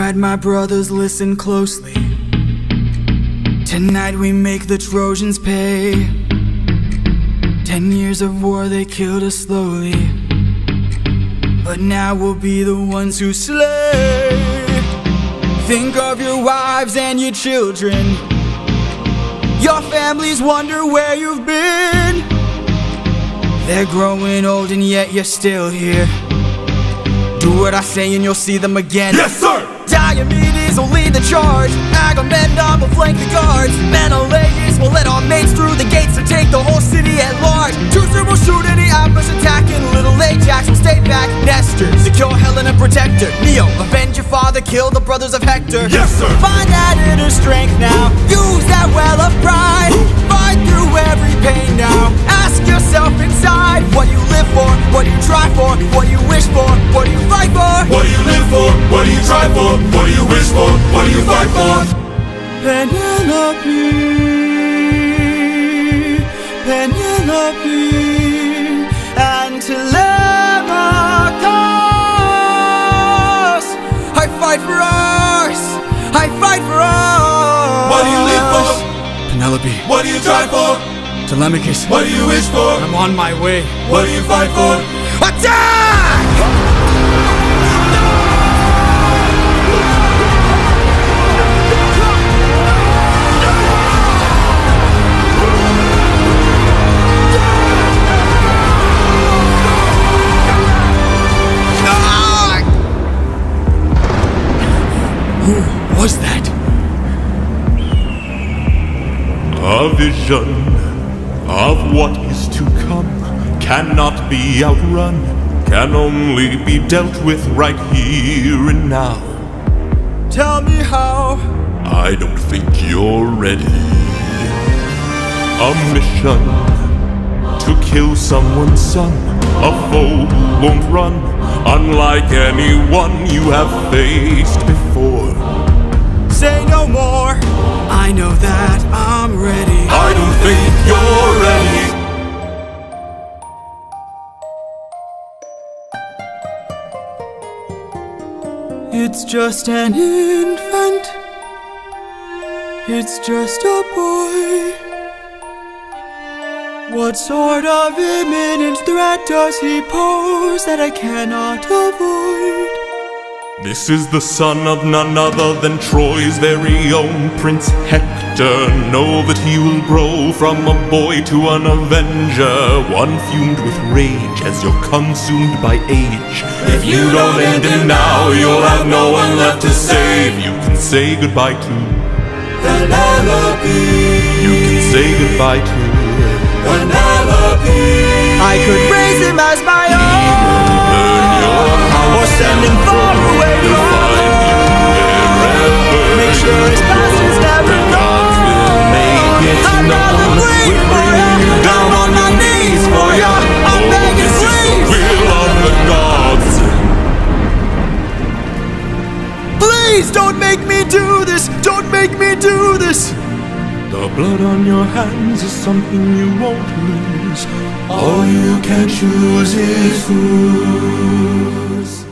Alright, my brothers, listen closely. Tonight we make the Trojans pay. 10 years of war, they killed us slowly, but now we'll be the ones who slay. Think of your wives and your children. Your families wonder where you've been. They're growing old and yet you're still here. Do what I say and you'll see them again. Yes, sir! Diomedes will lead the charge. Agamemnon will flank the guards. Menelaus will let our mates through the gates to take the whole city at large. Teucer will shoot any outburst attacking. Little Ajax will stay back. Nestor, secure Helena, protect her. Neo, avenge your father, kill the brothers of Hector. Yes, sir! Find that inner strength now. Use that well of pride. Fight through every pain now. Ask yourself inside, what do you live for? What do you try for? What do you wish for? What do you fight for? What do you live for? What do you try for? What do you wish for? What do you fight for? Penelope, Penelope, and Telemachus. I fight for us. I fight for us. What do you live for? Penelope. What do you try for? Telemachus. What do you wish for? I'm on my way. What do you fight for? Attack! Who was that? A vision of what is to come cannot be outrun, can only be dealt with right here and now. Tell me how. I don't think you're ready. A mission to kill someone's son, a foe who won't run, unlike anyone you have faced before. Say no more. I know that I'm ready. I don't think you're ready. It's just an infant. It's just a boy. What sort of imminent threat does he pose that I cannot avoid? This is the son of none other than Troy's very own Prince Hector. Know that he will grow from a boy to an avenger, one fumed with rage as you're consumed by age. If you don't end him now, you'll have no one left to save. You can say goodbye to Penelope. You can say goodbye to Penelope. I could raise him as my own, or send him far away from home. Make sure his past is never known. I'd rather bleed for ya, down on my knees for ya. I'm begging, please. Will of the gods. Please don't make me do this. Don't make me do this. The blood on your hands is something you won't lose. All you can choose is whose.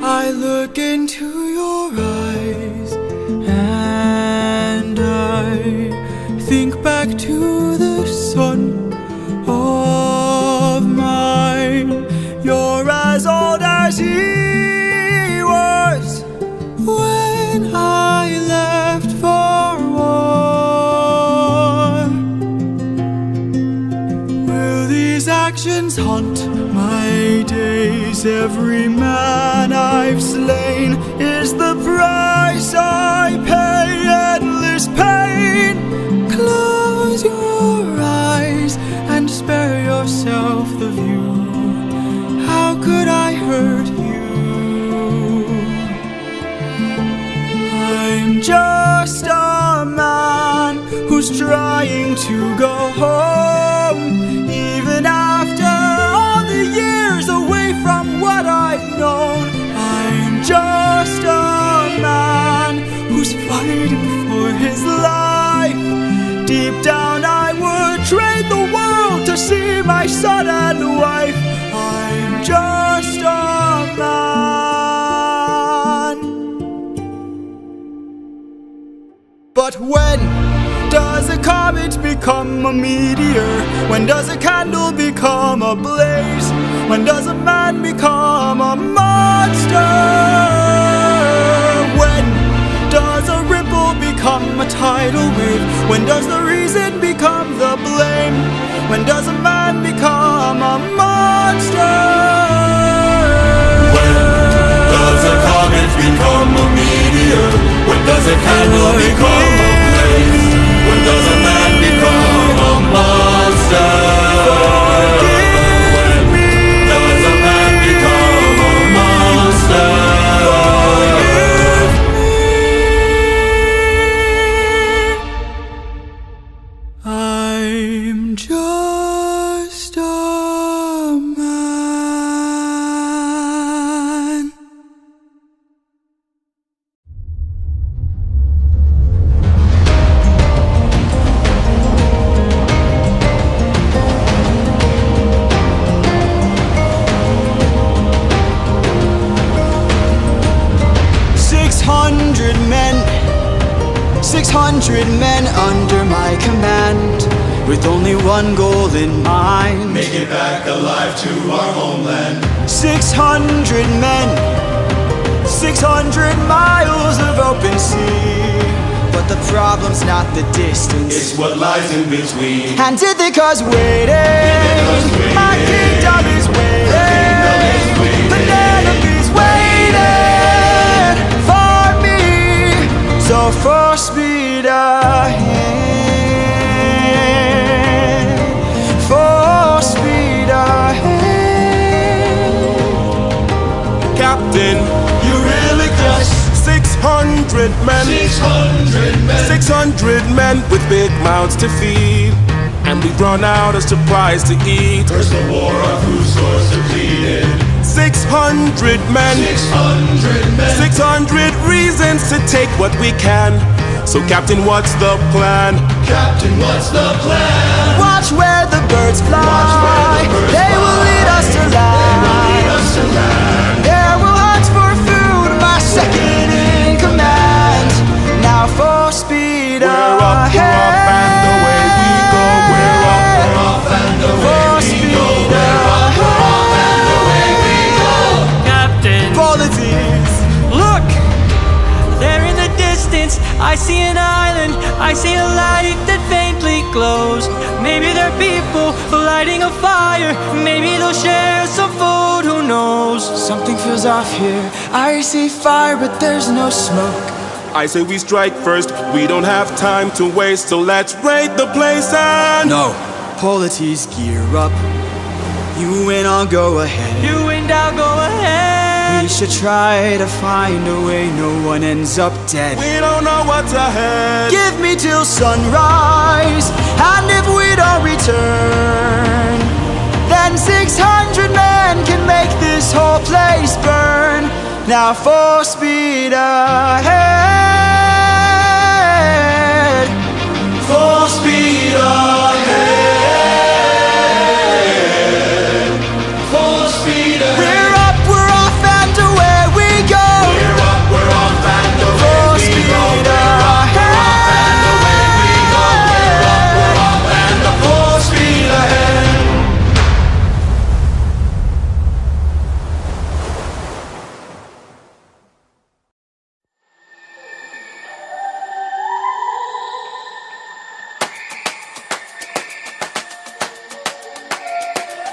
I look into your eyes and I think back to the son of mine. You're as old as he was when I left for war. Will these actions haunt my days? Every man I've slain is the price I pay. Endless pain. Close your eyes and spare yourself the view. How could I hurt you? I'm just a man who's trying to go home. Even after all the years away from what I've known, I'm just a man who's fighting for his life. my son and wife. I'm just a man. But when does a comet become a meteor? When does a candle become a blaze? When does a man become a monster? When does a ripple become a tidal wave? When does the reason become the blame? When does a man become a monster? When does a comet become a meteor? When does a candle become a blaze? When does a man become a monster? When does a man become a monster? I'm just a man. Six hundred men under my command, with only one goal in mind. Make it back alive to our homeland. 600 men, 600 miles of open sea. But the problem's not the distance, It's what lies in between. and Ithaca's waiting. My kingdom is waiting. Penelope's waiting for me. So full speed ahead, full speed ahead. Captain, You really just 600 men, 600 men. 600 men with big mouths to feed, and we run out of supplies to eat. First the war, our food stores depleted. 600 men, 600 men. 600 reasons to take what we can. So Captain, what's the plan? Captain, what's the plan? Watch where the birds fly. Watch where the birds They fly. will lead us to Lead land. us to land. There will hunt for food, my second in command. Now full speed We're up, ahead. and away we go. We're up, We're off and away Full we speed go. We're up, we're off and away we go. Captain, Politics. look! There in the distance, I see an island. I see a light that faintly glows. Maybe they're people lighting a fire. Maybe they'll share some food, who knows? Something feels off here. I see fire, but there's no smoke. I say we strike first. We don't have time to waste, so let's raid the place and No. Polities, gear up. You win, I'll go ahead. You and I'll go ahead. We should try to find a way no one ends up dead. we don't know what's ahead. Give me till sunrise, and if we don't return, then 600 men can make this whole place burn. Now full speed ahead, full speed ahead, Full speed ahead. we're up, we're off, and away we go. We're up, we're off and away Full we speed go. We're up, we're off and away we go. We're up, we're off and full speed ahead.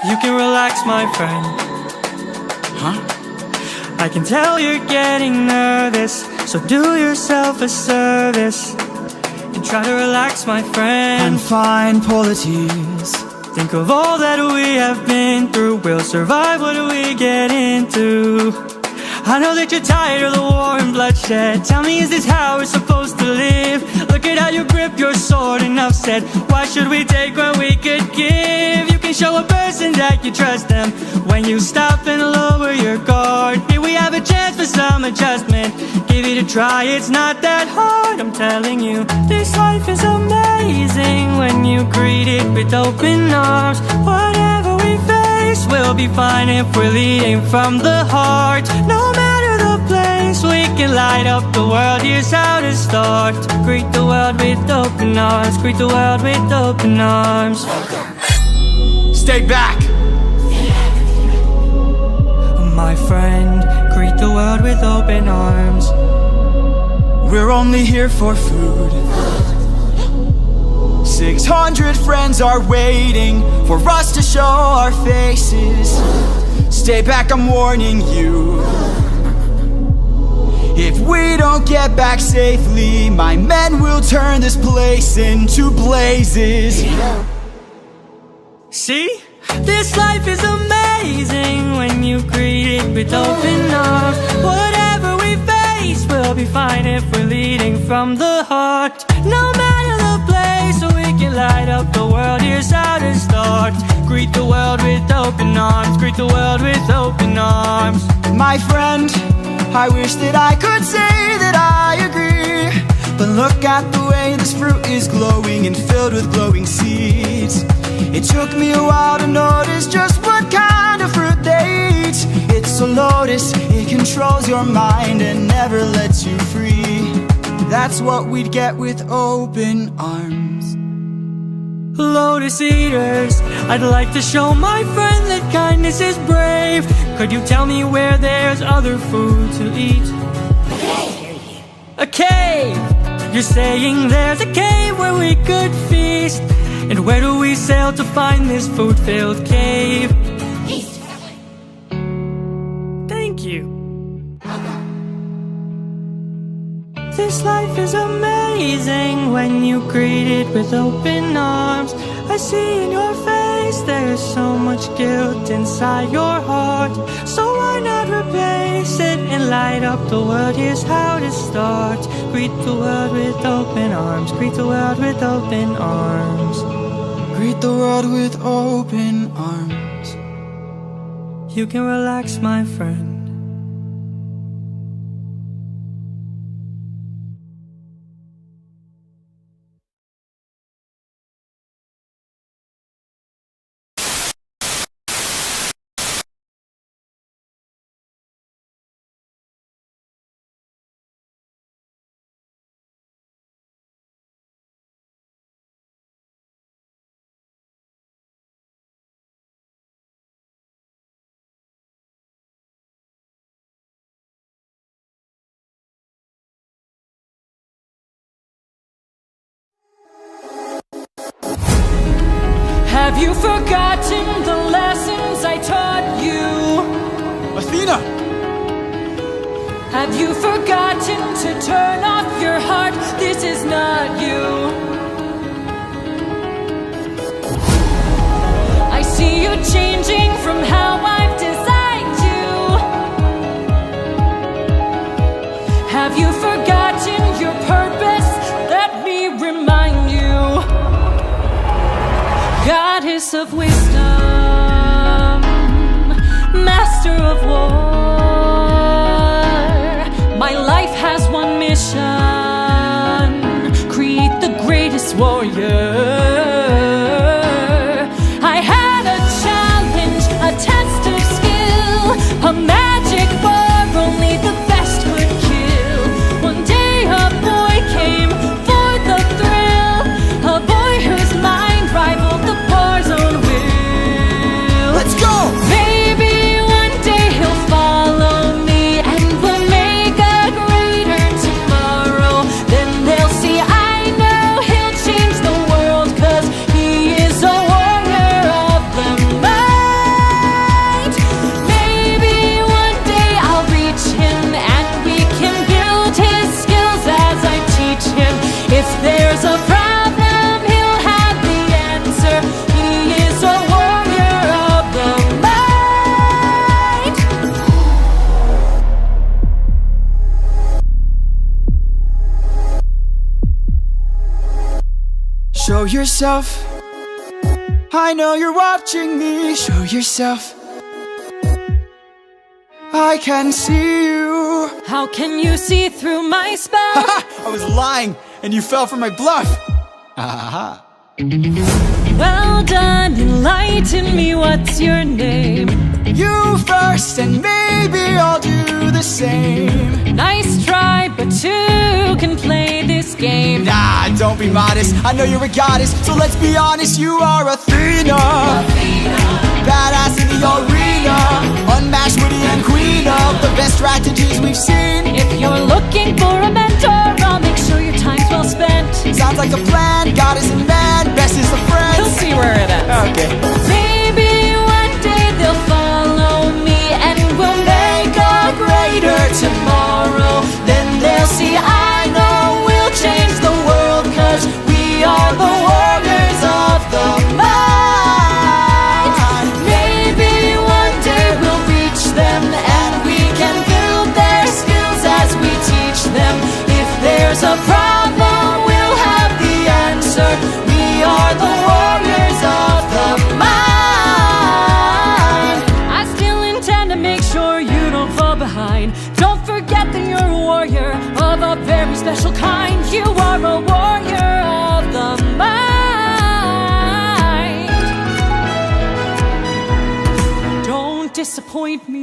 You can relax, my friend. Huh? I can tell you're getting nervous, so do yourself a service and try to relax, my friend. And find polities. Think of all that we have been through. We'll survive what we get into. I know that you're tired of the war and bloodshed. Tell me, is this how we're supposed to live? Look at how you grip your sword, enough said. Why should we take when we could give? You can show a person that you trust them when you stop and lower your guard. Here we have a chance for some adjustment. Give it a should try, it's not that hard, I'm telling you. This life is amazing when you greet it with open arms. Whatever we face, we'll be fine if we're leading from the heart. No matter the place, we can light up the world, here's how to start. Greet the world with open arms, greet the world with open arms. Stay back! My friend, greet the world with open arms. We're only here for food. 600 friends are waiting for us to show our faces. Stay back, I'm warning you. If we don't get back safely, my men will turn this place into blazes. See? This life is amazing when you greet it with open arms. Whatever we face, we'll be fine if we're leading from the heart. No matter the place, we can light up the world, here's how to start. Greet the world with open arms, greet the world with open arms. My friend, I wish that I could say that I agree, but look at the way this fruit is glowing and filled with glowing seeds. It took me a while to notice just what kind of fruit they eat. It's a lotus, it controls your mind and never lets you free. That's what we'd get with open arms. Lotus eaters, I'd like to show my friend that kindness is brave. Could you tell me where there's other food to eat? A cave! You're saying there's a cave where we could feast. And where do we sail to find this food-filled cave? East. Thank you. This life is amazing when you greet it with open arms. I see in your face there's so much guilt inside your heart. So why not replace it and light up the world? Here's how to start. Greet the world with open arms, greet the world with open arms. Greet the world with open arms. You can relax, my friend. Have you forgotten the lessons I taught you? Athena! Have you forgotten to turn off your heart? This is not you. I see you changing from how I've designed you. Have you forgotten your purpose? Let me remind you. Goddess of wisdom, master of war, my life has one mission: create the greatest warrior. I had a challenge, a test of skill, a magic bar only the best could kill. One day a boy came for the thrill, a boy whose mind rivaled the bar's own will. Let's go! Maybe one day he'll follow me and we'll make a greater tomorrow. Then they'll see I know he'll change the world, 'cause he is a warrior of the mind. Maybe one day I'll reach him and we can build his skills as I teach him. If there's a problem, he'll have the answer. He is a warrior of the mind. Show yourself. I know you're watching me. Show yourself. I can see you. you. How can you see through my spell? I was lying, and you fell for my bluff. Well done, enlighten me, what's your name? You first, and maybe I'll do the same. Nice try, but two can play this game. Nah, don't be modest, I know you're a goddess, so let's be honest, you are Athena. Badass in the arena, unmatched, witty and queen of the best strategies we've seen. If you're looking for a mentor, I'll make sure your time's well spent. Sounds like a plan, goddess and man, best is the friends. We'll see where it ends. Okay. Maybe one day they'll follow me, and we'll make a greater tomorrow. Then they'll see I know we'll change the world, 'cause we are the warriors of the mind. Maybe one day we'll reach them, and we can build their skills as we teach them. If there's a problem, we'll have the answer. We are the warriors of the mind. I still intend to make sure you don't fall behind. Don't forget that you're a warrior of a very special kind. You are a warrior of the mind. Don't disappoint me.